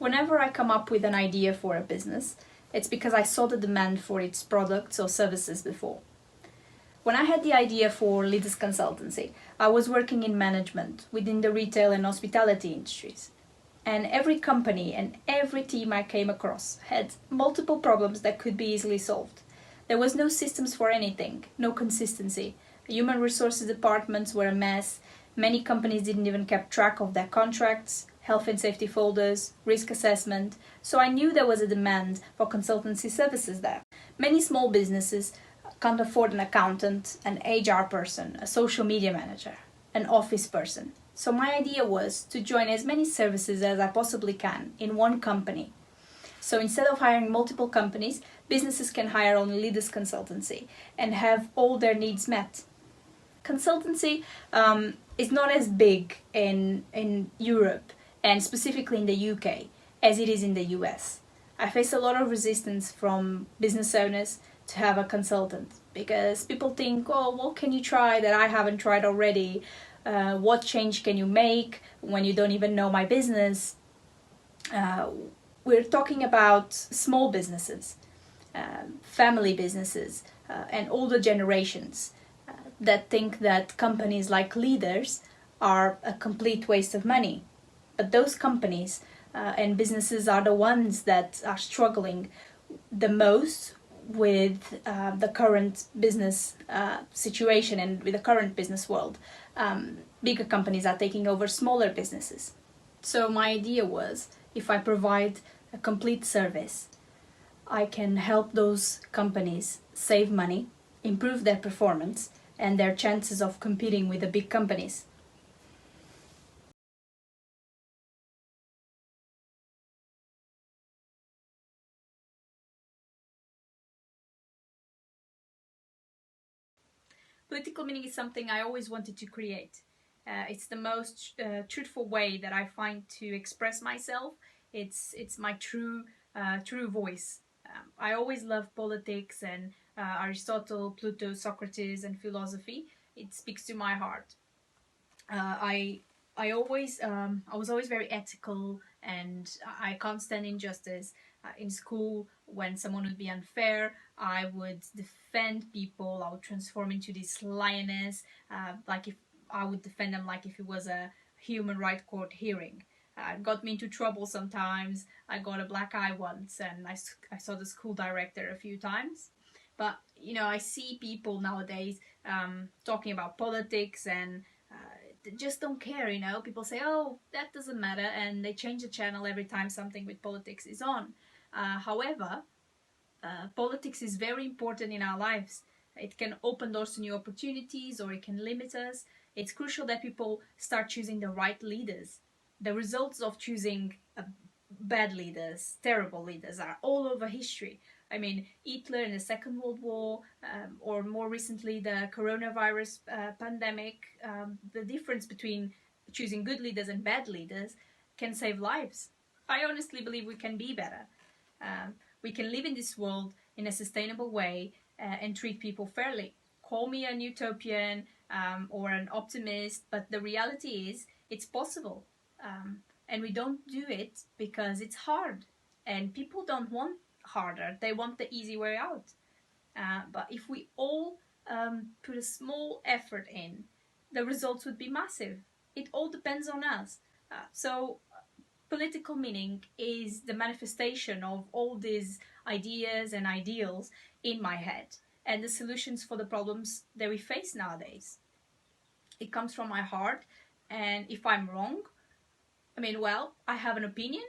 Whenever I come up with an idea for a business, it's because I saw the demand for its products or services before. When I had the idea for Leaders Consultancy, I was working in management within the retail and hospitality industries. And every company and every team I came across had multiple problems that could be easily solved. There was no systems for anything, no consistency. Human resources departments were a mess. Many companies didn't even keep track of their contracts, health and safety folders, risk assessment. So I knew there was a demand for consultancy services there. Many small businesses can't afford an accountant, an HR person, a social media manager, an office person. So my idea was to join as many services as I possibly can in one company. So instead of hiring multiple companies, businesses can hire only Leaders Consultancy and have all their needs met. Consultancy is not as big in Europe and specifically in the UK as it is in the US. I face a lot of resistance from business owners to have a consultant because people think, oh, what can you try that I haven't tried already? What change can you make when you don't even know my business? We're talking about small businesses, family businesses, and older generations that think that companies like Leaders are a complete waste of money. But those companies and businesses are the ones that are struggling the most with the current business situation and with the current business world. Bigger companies are taking over smaller businesses. So my idea was, if I provide a complete service, I can help those companies save money, improve their performance, and their chances of competing with the big companies. Political meaning is something I always wanted to create. It's the most truthful way that I find to express myself. It's my true voice. I always loved politics and Aristotle, Plato, Socrates, and philosophy. It speaks to my heart. I was always very ethical, and I can't stand injustice. In school, when someone would be unfair, I would defend people. I would transform into this lioness, like if I would defend them like if it was a human rights court hearing. It got me into trouble sometimes. I got a black eye once, and I saw the school director a few times. But I see people nowadays talking about politics and they just don't care. People say, oh, that doesn't matter, and they change the channel every time something with politics is on. However, politics is very important in our lives. It can open doors to new opportunities, or it can limit us. It's crucial that people start choosing the right leaders. The results of choosing bad leaders, terrible leaders, are all over history. I mean, Hitler in the Second World War, or more recently the coronavirus pandemic, the difference between choosing good leaders and bad leaders can save lives. I honestly believe we can be better. We can live in this world in a sustainable way and treat people fairly. Call me an utopian or an optimist, but the reality is it's possible. And we don't do it because it's hard. And people don't want harder, they want the easy way out. But if we all put a small effort in, the results would be massive. It all depends on us. So political meaning is the manifestation of all these ideas and ideals in my head and the solutions for the problems that we face nowadays. It comes from my heart, and if I'm wrong, I have an opinion,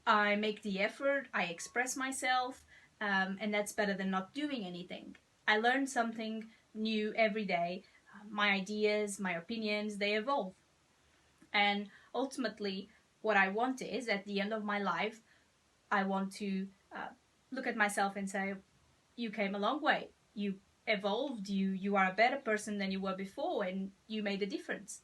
I make the effort, I express myself, and that's better than not doing anything. I learn something new every day. My ideas, my opinions, they evolve. And ultimately, what I want is, at the end of my life, I want to look at myself and say, you came a long way. You evolved, you are a better person than you were before, and you made a difference.